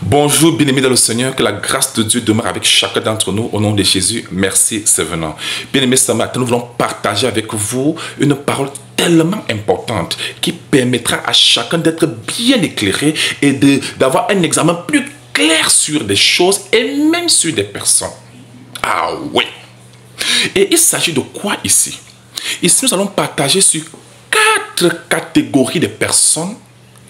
Bonjour, bien-aimés dans le Seigneur, que la grâce de Dieu demeure avec chacun d'entre nous au nom de Jésus. Merci, c'est venant. Bien-aimés, ce matin, nous voulons partager avec vous une parole tellement importante qui permettra à chacun d'être bien éclairé et d'avoir un examen plus clair sur des choses et même sur des personnes. Ah oui. Et il s'agit de quoi ici? Ici, nous allons partager sur 4 catégories de personnes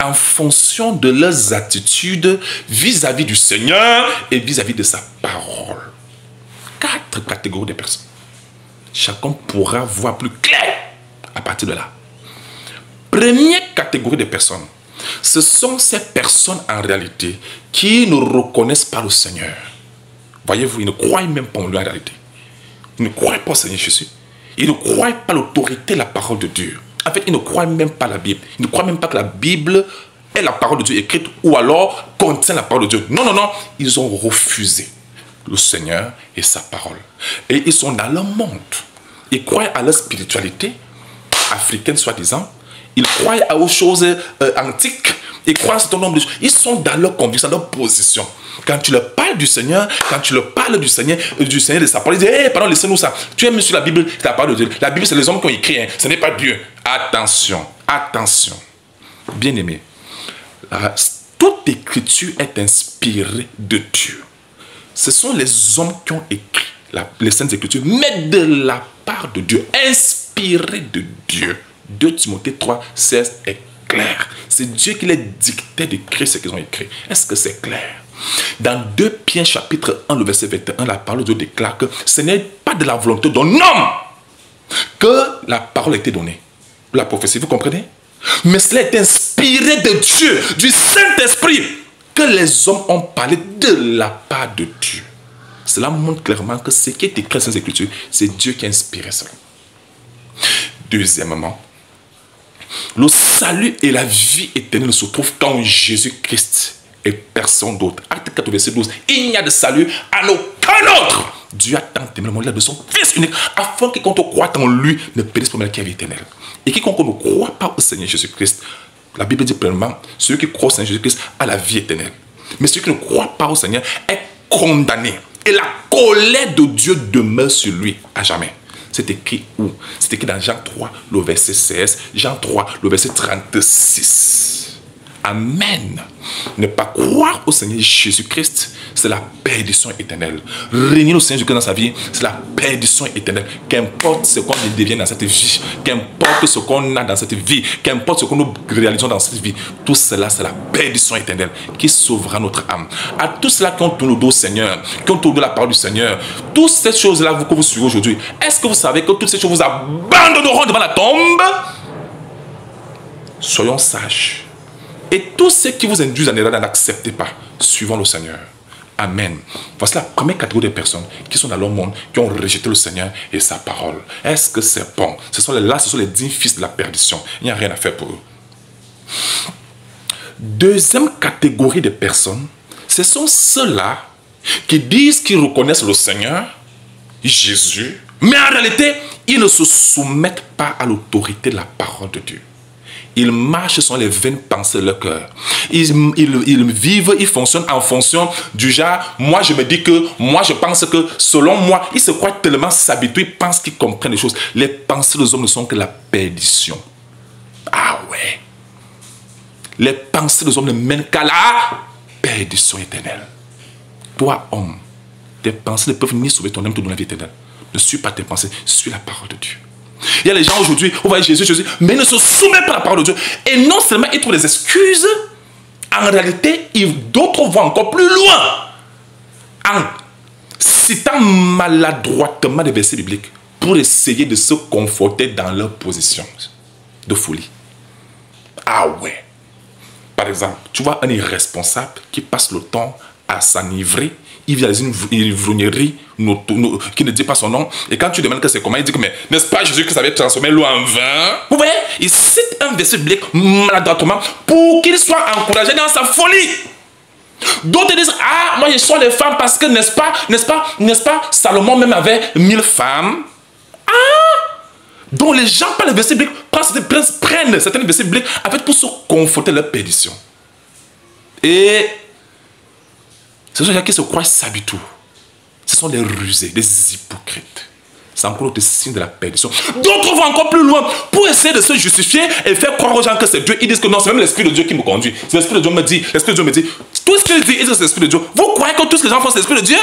en fonction de leurs attitudes vis-à-vis du Seigneur et vis-à-vis de sa parole. 4 catégories de personnes. Chacun pourra voir plus clair à partir de là. Première catégorie de personnes, ce sont ces personnes en réalité qui ne reconnaissent pas le Seigneur. Voyez-vous, ils ne croient même pas en lui en réalité. Ils ne croient pas au Seigneur Jésus. Ils ne croient pas l'autorité de la parole de Dieu. En fait, ils ne croient même pas la Bible. Ils ne croient même pas que la Bible est la parole de Dieu écrite ou alors contient la parole de Dieu. Non, non, non. Ils ont refusé le Seigneur et sa parole. Et ils sont dans leur monde. Ils croient à leur spiritualité africaine, soi-disant. Ils croient aux choses antiques. Ils croient à un certain nombre de choses. Ils sont dans leur conviction, dans leur position. Quand tu leur parles du Seigneur, quand tu leur parles du Seigneur de sa parole, ils disent, hey, pardon, laissez-nous ça. Tu aimes sur la Bible, c'est la parole de Dieu. La Bible, c'est les hommes qui ont écrit, hein. Ce n'est pas Dieu. Attention, attention. Bien-aimé, toute écriture est inspirée de Dieu. Ce sont les hommes qui ont écrit les Saintes Écritures, mais de la part de Dieu, inspirée de Dieu. 2 Timothée 3, 16 est clair. C'est Dieu qui les dictait d'écrire ce qu'ils ont écrit. Est-ce que c'est clair? Dans 2 Pierre chapitre 1, le verset 21, la parole de Dieu déclare que ce n'est pas de la volonté d'un homme que la parole a été donnée. La prophétie, vous comprenez? Mais cela est inspiré de Dieu, du Saint-Esprit, que les hommes ont parlé de la part de Dieu. Cela montre clairement que ce qui est écrit dans ces Écritures, c'est Dieu qui a inspiré cela. Deuxièmement, le salut et la vie éternelle se trouvent qu'en Jésus-Christ et personne d'autre. Acte 4, verset 12. Il n'y a de salut à aucun autre. Dieu a tant aimé le monde de son Fils unique, afin que quiconque croit en lui ne périsse pas, mais qu'il y ait vie éternelle. Et quiconque ne croit pas au Seigneur Jésus-Christ, la Bible dit pleinement, celui qui croit au Seigneur Jésus-Christ a la vie éternelle. Mais celui qui ne croit pas au Seigneur est condamné. Et la colère de Dieu demeure sur lui à jamais. C'est écrit où? C'est écrit dans Jean 3, le verset 16, Jean 3, le verset 36. Amen. Ne pas croire au Seigneur Jésus-Christ, c'est la perdition éternelle. Régner au Seigneur Jésus-Christ dans sa vie, c'est la perdition éternelle. Qu'importe ce qu'on devient dans cette vie, qu'importe ce qu'on a dans cette vie, qu'importe ce que nous réalisons dans cette vie, tout cela, c'est la perdition éternelle qui sauvera notre âme. À tous ceux qui ont tourné le dos au Seigneur, qui ont tourné la parole du Seigneur, toutes ces choses-là que vous suivez aujourd'hui, est-ce que vous savez que toutes ces choses vous abandonneront devant la tombe? Soyons sages. Et tous ceux qui vous induisent en erreur, n'acceptez pas, suivant le Seigneur. Amen. Voici la première catégorie de personnes qui sont dans leur monde, qui ont rejeté le Seigneur et sa parole. Est-ce que c'est bon? Ce sont les 10 fils de la perdition. Il n'y a rien à faire pour eux. Deuxième catégorie de personnes, ce sont ceux-là qui disent qu'ils reconnaissent le Seigneur, Jésus, mais en réalité, ils ne se soumettent pas à l'autorité de la parole de Dieu. Ils marchent sur les vaines pensées de leur cœur. Ils vivent, ils fonctionnent en fonction du genre, moi je me dis que, moi je pense que, selon moi, ils se croient tellement s'habituer, ils pensent qu'ils comprennent les choses. Les pensées des hommes ne sont que la perdition. Ah ouais. Les pensées des hommes ne mènent qu'à la perdition éternelle. Toi, homme, tes pensées ne peuvent ni sauver ton âme, te donner la vie éternelle. Ne suis pas tes pensées, suis la parole de Dieu. Il y a les gens aujourd'hui, vous voyez Jésus, mais ils ne se soumettent pas à la parole de Dieu. Et non seulement ils trouvent des excuses, en réalité, d'autres vont encore plus loin. En citant maladroitement des versets bibliques pour essayer de se conforter dans leur position de folie. Ah ouais. Par exemple, tu vois un irresponsable qui passe le temps à s'enivrer. Il vient dans une ivrognerie qui ne dit pas son nom. Et quand tu demandes que c'est comment, il dit que, mais n'est-ce pas Jésus qui savait transformer l'eau en vin? Vous voyez, il cite un verset biblique maladroitement pour qu'il soit encouragé dans sa folie. D'autres disent, ah, moi je sors les femmes parce que, n'est-ce pas, Salomon même avait 1000 femmes. Ah! Donc les gens prennent les versets bibliques, prennent certains versets bibliques, en fait, pour se conforter leur perdition. Et, vous voyez, il y a les gens aujourd'hui, vous voyez Jésus, mais ils ne se soumettent pas à la parole de Dieu. Et non seulement ils trouvent des excuses, en réalité, d'autres vont encore plus loin. En citant maladroitement des versets bibliques pour essayer de se conforter dans leur position de folie. Et Ce sont les gens qui se croient s'habituent. Ce sont des rusés, des hypocrites. C'est encore autre signe de la perdition. D'autres vont encore plus loin pour essayer de se justifier et faire croire aux gens que c'est Dieu. Ils disent que non, c'est même l'Esprit de Dieu qui me conduit. L'Esprit de Dieu me dit, l'Esprit de Dieu me dit. Tout ce qu'il dit, c'est l'Esprit de Dieu. Vous croyez que tous les gens font l'Esprit de Dieu?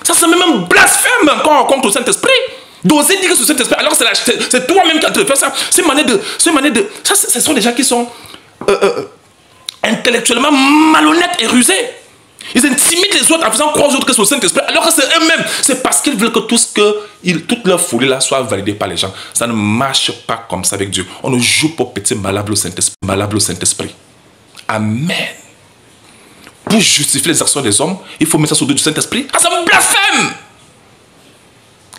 Ça, c'est même un blasphème encore contre le Saint-Esprit. D'oser dire que c'est le Saint-Esprit, alors c'est toi-même qui as fait ça. C'est une manière de. Ça, ce sont des gens qui sont intellectuellement malhonnêtes et rusés. Ils intimident les autres en faisant croire aux autres que c'est le Saint-Esprit, alors que c'est eux-mêmes. C'est parce qu'ils veulent que toute leur folie là soit validée par les gens. Ça ne marche pas comme ça avec Dieu. On ne joue pas petit malade au Saint-Esprit. Amen. Pour justifier les actions des hommes, il faut mettre ça sur le dos du Saint-Esprit. Ah, c'est un blasphème.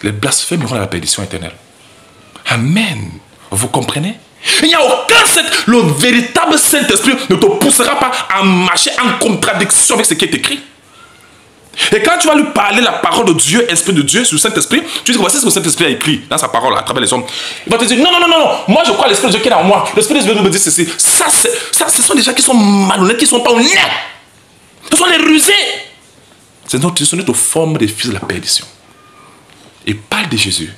Les blasphèmes iront à la perdition éternelle. Amen. Vous comprenez? Il n'y a aucun le véritable Saint-Esprit ne te poussera pas à marcher en contradiction avec ce qui est écrit. Et quand tu vas lui parler la parole de Dieu, Esprit de Dieu, sur le Saint-Esprit, tu dis, voici ce que le Saint-Esprit a écrit dans sa parole à travers les hommes. Il va te dire, non, moi je crois à l'Esprit de Dieu qui est en moi. L'Esprit de Dieu me dit ceci. Ça, ce sont des gens qui sont malhonnêtes, qui ne sont pas honnêtes. Ce sont les rusés. Ce sont notre forme des fils de la perdition. Et parle de Jésus.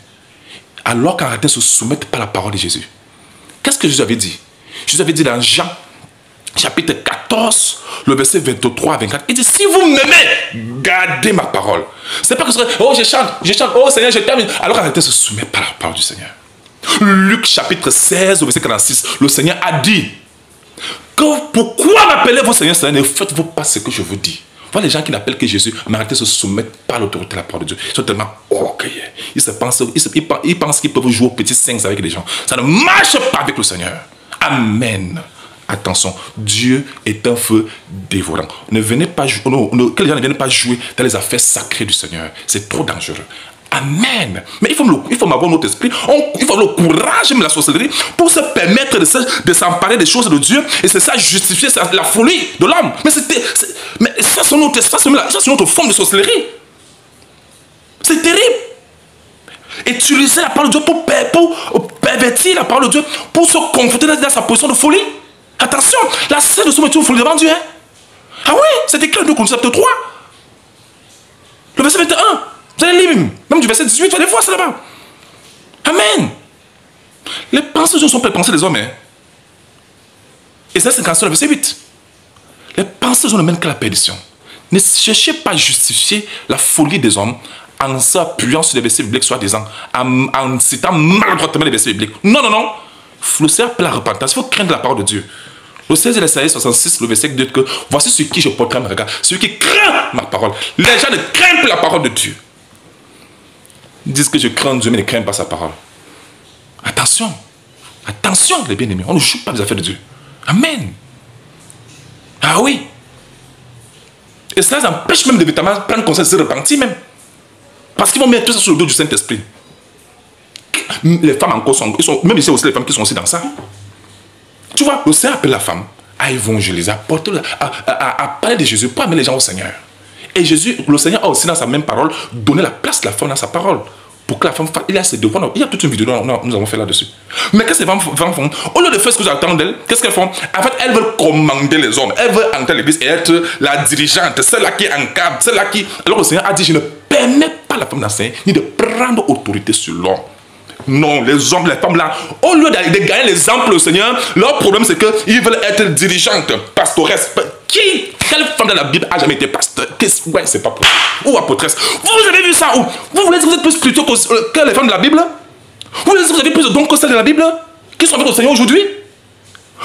Alors qu'en réalité, se soumettent pas à la parole de Jésus. Qu'est-ce que Jésus avait dit? Jésus avait dit dans Jean, chapitre 14, le verset 23 à 24. Il dit, si vous m'aimez, gardez ma parole. C'est pas que ce serait, oh je chante, oh Seigneur, je t'aime. Alors qu'en réalité, se soumet pas à la parole du Seigneur. Luc chapitre 16, au verset 46, le Seigneur a dit, pourquoi m'appelez-vous Seigneur, Seigneur, ne faites-vous pas ce que je vous dis? Voilà les gens qui n'appellent que Jésus, mais en réalité se soumettent pas à l'autorité de la parole de Dieu. Ils sont tellement orgueilleux. Ils pensent qu'ils peuvent jouer au petit 5 avec les gens. Ça ne marche pas avec le Seigneur. Amen. Attention, Dieu est un feu dévorant. Ne venez pas que les gens ne viennent pas jouer dans les affaires sacrées du Seigneur. C'est trop dangereux. Amen. Mais il faut avoir notre esprit. Il faut le courage, même la sorcellerie, pour se permettre de s'emparer des choses de Dieu. Et c'est ça justifier la folie de l'homme. Mais ça, c'est notre forme de sorcellerie. C'est terrible. Utiliser la parole de Dieu pour pervertir la parole de Dieu, pour se confronter dans sa position de folie. Attention, la scène de soumettre une folie devant Dieu. Hein? Ah oui, c'est écrit dans 2 Corinthiens chapitre 3. Le verset 21. Vous allez lire même du verset 18, vous allez voir ça là-bas. Amen. Les pensées de Dieu sont pas les pensées des hommes. Hein? Et ça, c'est dans le verset 8. Les pensées de Dieu ne mènent qu'à la perdition. Ne cherchez pas à justifier la folie des hommes en s'appuyant sur les versets bibliques, soi-disant, en citant maladroitement les versets bibliques. Non. Le Seigneur appelle la repentance. Il faut craindre la parole de Dieu. Le 16 de l'Ésaïe 66, le verset 2, que voici sur qui je porterai mes regards. Celui qui craint ma parole. Les gens ne craignent plus la parole de Dieu. Ils disent que je crains Dieu, mais ne craignent pas sa parole. Attention, les bien-aimés. On ne joue pas les affaires de Dieu. Amen. Ah oui. Et cela empêche même de véritablement prendre conscience de se repentir même. Parce qu'ils vont mettre tout ça sur le dos du Saint-Esprit. Les femmes encore sont même ici aussi les femmes qui sont aussi dans ça. Tu vois, le Seigneur appelle la femme à évangéliser, à parler de Jésus pour amener les gens au Seigneur. Et le Seigneur a aussi dans sa même parole donné la place de la femme dans sa parole. Pour que la femme fasse, il y a ses devoirs. Il y a toute une vidéo que nous avons fait là-dessus. Mais qu'est-ce que les femmes font? Au lieu de faire ce que j'attends d'elles, qu'est-ce qu'elles font? En fait, elles veulent commander les hommes. Elles veulent entrer l'église et être la dirigeante, celle-là qui encadre, celle-là qui... Alors le Seigneur a dit, je ne permets pas la femme d'enseigner, ni de prendre autorité sur l'homme. Non, les hommes, les femmes là, au lieu de gagner l'exemple du Seigneur, leur problème c'est qu'ils veulent être dirigeantes, pastoresses. Quelle femme dans la Bible a jamais été pasteur? Ouais, c'est pas possible. Ou apôtresse. Vous avez vu ça où? Vous voulez dire que vous êtes plus plutôt que les femmes de la Bible? Vous voulez dire que vous avez plus de dons que celles de la Bible? Qui sont avec le Seigneur aujourd'hui?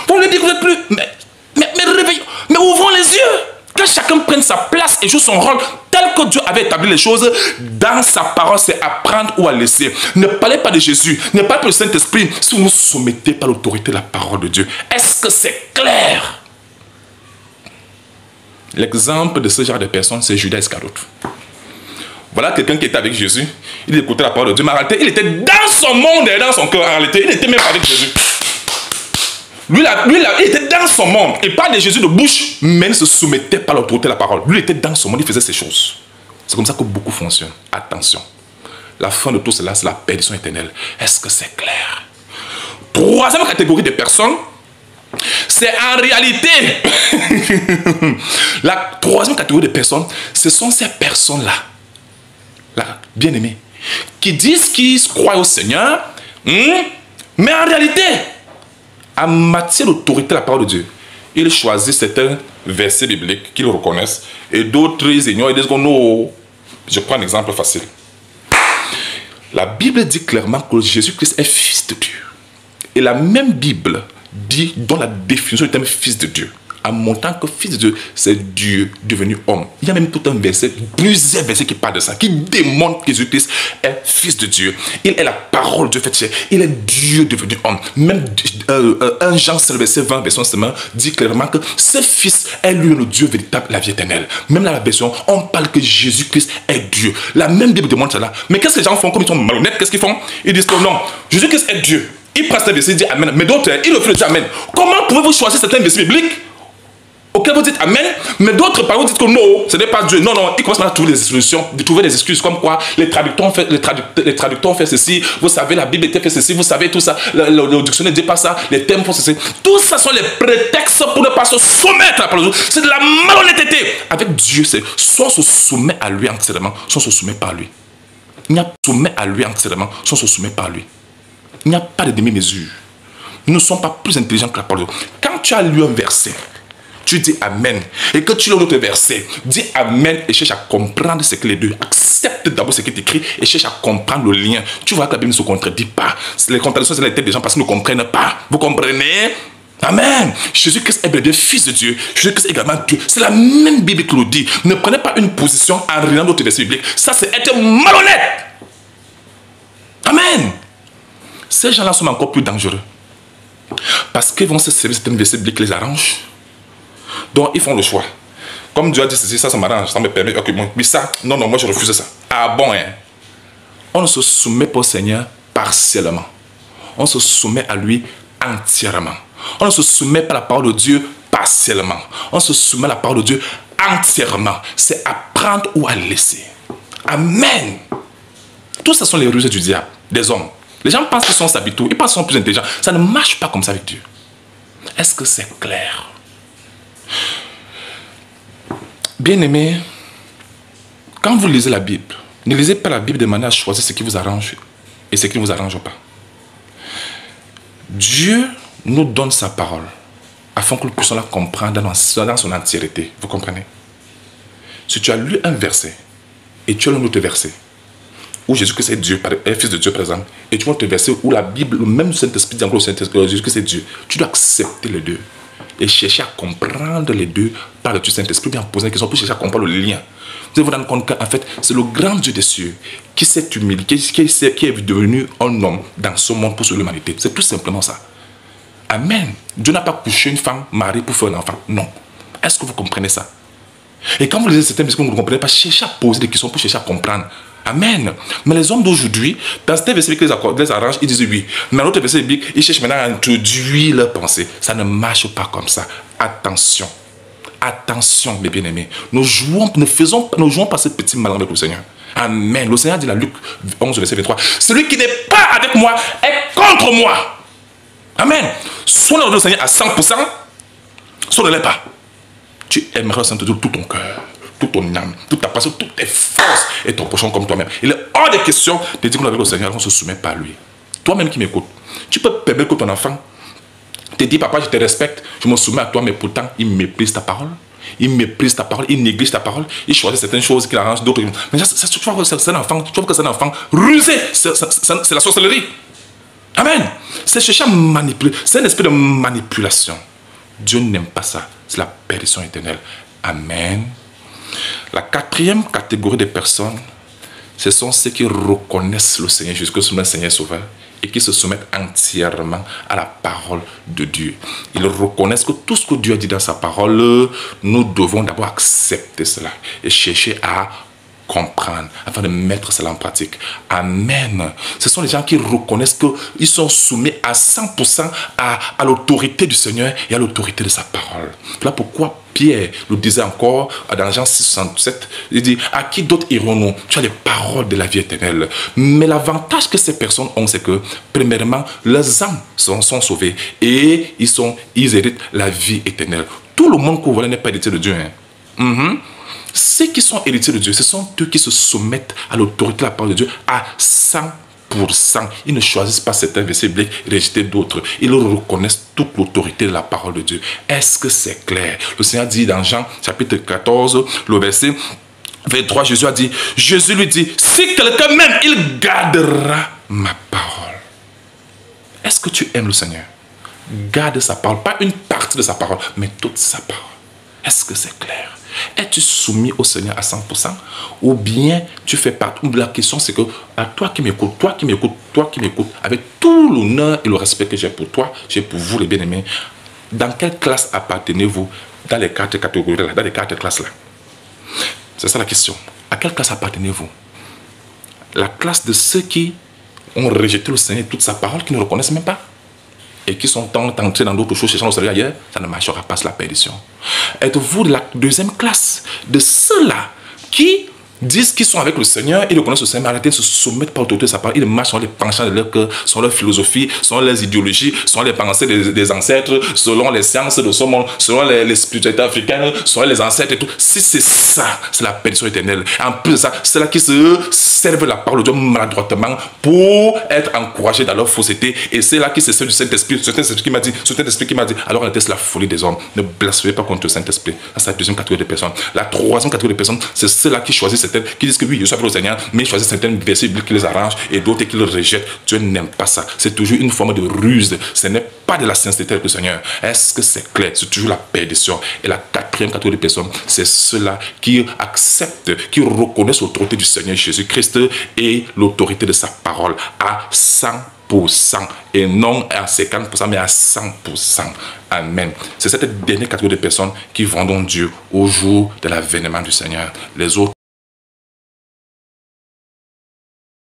Vous voulez dire que vous êtes plus... Mais réveillons, mais ouvrons les yeux. Que chacun prenne sa place et joue son rôle tel que Dieu avait établi les choses dans sa parole, c'est à prendre ou à laisser. Ne parlez pas de Jésus, ne parlez pas du Saint-Esprit si vous ne soumettez pas l'autorité de la parole de Dieu. Est-ce que c'est clair? L'exemple de ce genre de personne, c'est Judas Iscariote. Voilà quelqu'un qui était avec Jésus, il écoutait la parole de Dieu, mais en réalité, il était dans son monde et dans son cœur. En réalité, il n'était même pas avec Jésus. Lui, il était dans son monde. Il parle de Jésus de bouche, mais il ne se soumettait pas à l'autorité de la parole. Lui, il était dans son monde, il faisait ces choses. C'est comme ça que beaucoup fonctionnent. Attention. La fin de tout cela, c'est la perdition éternelle. Est-ce que c'est clair? Troisième catégorie de personnes, c'est en réalité La troisième catégorie de personnes, ce sont ces personnes-là, là, bien aimés, qui disent qu'ils croient au Seigneur, mais en réalité, en matière d'autorité de la parole de Dieu, ils choisissent certains versets bibliques qu'ils reconnaissent et d'autres ils ignorent et disent que non. Je prends un exemple facile. La Bible dit clairement que Jésus-Christ est fils de Dieu. Et la même Bible dit dans la définition du terme fils de Dieu, en montrant que fils de Dieu, c'est Dieu devenu homme. Il y a même tout un verset, plusieurs versets qui parlent de ça, qui démontrent que Jésus-Christ est fils de Dieu. Il est la parole de Dieu faite chair. Il est Dieu devenu homme. Même 1 Jean, verset 20, verset 1, dit clairement que ce fils est lui le Dieu véritable, la vie éternelle. Même dans la version, on parle que Jésus-Christ est Dieu. La même Bible démontre cela. Mais qu'est-ce que les gens font comme ils sont malhonnêtes? Qu'est-ce qu'ils font? Ils disent que non, Jésus-Christ est Dieu. Ils prennent ce verset, ils disent Amen. Mais d'autres, ils refusent de dire Amen. Comment pouvez-vous choisir certains versets bibliques auquel vous dites Amen, mais d'autres par vous dites que non, ce n'est pas Dieu. Non, ils commencent à trouver des solutions, de trouver des excuses comme quoi les traducteurs ont fait ceci, vous savez, la Bible était fait ceci, vous savez tout ça, le dictionnaire ne dit pas ça, les termes font ceci. Tout ça sont les prétextes pour ne pas se soumettre à la parole de Dieu. C'est de la malhonnêteté. Avec Dieu, c'est soit on se soumet à lui entièrement, soit on se soumet par lui. Il n'y a pas de soumet à lui entièrement, soit on se soumet par lui. Il n'y a pas de demi-mesure. Nous ne sommes pas plus intelligents que la parole de Dieu. Quand tu as lu un verset, tu dis Amen. Et que tu lis l'autre verset, dis Amen et cherche à comprendre ce que les deux. Accepte d'abord ce qui est écrit et cherche à comprendre le lien. Tu vois que la Bible ne se contredit pas. Les contradictions, c'est la tête des gens parce qu'ils ne comprennent pas. Vous comprenez? Amen. Jésus-Christ est bien fils de Dieu. Jésus-Christ est également Dieu. C'est la même Bible qui le dit. Ne prenez pas une position en regardant d'autres versets bibliques. Ça, c'est être malhonnête. Amen. Ces gens-là sont encore plus dangereux. Parce qu'ils vont se servir certains versets bibliques qui les arrangent. Donc, ils font le choix. Comme Dieu a dit ceci, ça m'arrange, ça me permet. Ok, mais ça, non, moi je refuse ça. Ah bon, hein? On ne se soumet pas au Seigneur partiellement. On se soumet à lui entièrement. On ne se soumet pas à la parole de Dieu partiellement. On se soumet à la parole de Dieu entièrement. C'est à prendre ou à laisser. Amen. Tout ça sont les ruses du diable, des hommes. Les gens pensent qu'ils sont habitués, ils pensent qu'ils sont plus intelligents. Ça ne marche pas comme ça avec Dieu. Est-ce que c'est clair? Bien-aimés, quand vous lisez la Bible, ne lisez pas la Bible de manière à choisir ce qui vous arrange et ce qui ne vous arrange pas. Dieu nous donne sa parole afin que nous puissions la comprendre dans son entièreté. Vous comprenez? Si tu as lu un verset et tu as lu un autre verset où Jésus-Christ est Dieu, est fils de Dieu par exemple, et tu vois un autre verset où la Bible, le même Saint-Esprit dit encore au Saint-Esprit, Jésus-Christ est Dieu, tu dois accepter les deux et chercher à comprendre les deux par le Saint-Esprit, bien poser des questions pour chercher à comprendre le lien. Vous allez vous rendre compte qu'en fait, c'est le grand Dieu des cieux qui s'est humilié, qui est devenu un homme dans ce monde pour sauver l'humanité. C'est tout simplement ça. Amen. Dieu n'a pas couché une femme mariée pour faire un enfant. Non. Est-ce que vous comprenez ça? Et quand vous lisez certaines choses que vous ne comprenez pas, cherchez à poser des questions pour chercher à comprendre. Amen. Mais les hommes d'aujourd'hui, dans certains versets qui les arrangent, ils disent oui. Mais dans l'autre verset biblique, ils cherchent maintenant à introduire leur pensée. Ça ne marche pas comme ça. Attention. Attention, mes bien-aimés. Ne jouons pas ce petit malin avec le Seigneur. Amen. Le Seigneur dit dans Luc 11, verset 23, celui qui n'est pas avec moi est contre moi. Amen. Soit le Seigneur à 100%, soit ne l'est pas. Tu aimeras le Seigneur de tout ton cœur, toute ton âme, toute ta passion, toutes tes forces et ton prochain comme toi-même. Il est hors de question de dire qu'on est avec le Seigneur, on ne se soumet pas à lui. Toi-même qui m'écoutes, tu peux permettre que ton enfant te dise, papa, je te respecte, je me soumets à toi, mais pourtant, il méprise ta parole. Il méprise ta parole, il néglige ta parole, il choisit certaines choses qu'il arrange, d'autres. Mais tu vois que c'est un enfant rusé, c'est la sorcellerie. Amen. C'est chercher à manipuler, c'est un esprit de manipulation. Dieu n'aime pas ça, c'est la perdition éternelle. Amen. La quatrième catégorie de personnes, ce sont ceux qui reconnaissent le Seigneur Jésus-Christ comme le Seigneur Sauveur et qui se soumettent entièrement à la parole de Dieu. Ils reconnaissent que tout ce que Dieu a dit dans sa parole, nous devons d'abord accepter cela et chercher à comprendre, afin de mettre cela en pratique. Amen. Ce sont les gens qui reconnaissent qu'ils sont soumis à 100% à l'autorité du Seigneur et à l'autorité de sa parole. Voilà pourquoi Pierre le disait encore dans Jean 6,67, il dit, à qui d'autre irons-nous? Tu as les paroles de la vie éternelle. Mais l'avantage que ces personnes ont, c'est que, premièrement, leurs âmes sont sauvées et ils héritent la vie éternelle. Tout le monde que vous voyez n'est pas héritier de Dieu. Ceux qui sont héritiers de Dieu, ce sont eux qui se soumettent à l'autorité de la parole de Dieu à 100%. Ils ne choisissent pas certains versets bibliques et rejeter d'autres. Ils reconnaissent toute l'autorité de la parole de Dieu. Est-ce que c'est clair? Le Seigneur dit dans Jean chapitre 14, le verset 23, Jésus lui dit, si quelqu'un m'aime, il gardera ma parole. Est-ce que tu aimes le Seigneur? Garde sa parole, pas une partie de sa parole, mais toute sa parole. Est-ce que c'est clair? Es-tu soumis au Seigneur à 100%? Ou bien tu fais partie? La question c'est que, à toi qui m'écoutes, avec tout l'honneur et le respect que j'ai pour toi, j'ai pour vous les bien-aimés, dans quelle classe appartenez-vous dans les 4 catégories là, dans les 4 classes là? C'est ça la question. À quelle classe appartenez-vous? La classe de ceux qui ont rejeté le Seigneur et toute sa parole, qui ne reconnaissent même pas, et qui sont entrés dans d'autres choses, cherchant le Seigneur ailleurs, ça ne marchera pas, c'est la perdition. Êtes-vous de la deuxième classe, de ceux-là qui disent qu'ils sont avec le Seigneur, ils reconnaissent le Seigneur, mais arrêtez de se soumettre par l'autorité de sa parole, ils marchent selon les penchants de leur cœur, selon leur philosophie, selon leurs idéologies, selon les pensées des ancêtres, selon les sciences de ce monde, selon les spiritualités africaines, selon les ancêtres et tout. Si c'est ça, c'est la perdition éternelle. En plus de ça, c'est là qui se servent de la parole de Dieu maladroitement pour être encouragés dans leur fausseté, et c'est là qui se servent du Saint-Esprit. Ce Saint-Esprit qui m'a dit, alors arrêtez la folie des hommes, ne blasphémez pas contre le Saint-Esprit. Ça, c'est la deuxième catégorie de personnes. La troisième catégorie de personnes, c'est ceux-là qui choisissent qui disent que oui, je suis avec le Seigneur, mais ils choisissent certains versets bibliques qui les arrangent et d'autres qui les rejettent. Dieu n'aime pas ça. C'est toujours une forme de ruse. Ce n'est pas de la sincérité avec le Seigneur. Est-ce que c'est clair? C'est toujours la perdition. Et la quatrième catégorie de personnes, c'est ceux-là qui acceptent, qui reconnaissent l'autorité du Seigneur Jésus-Christ et l'autorité de sa parole à 100%. Et non à 50%, mais à 100%. Amen. C'est cette dernière catégorie de personnes qui vendront Dieu au jour de l'avènement du Seigneur. Les autres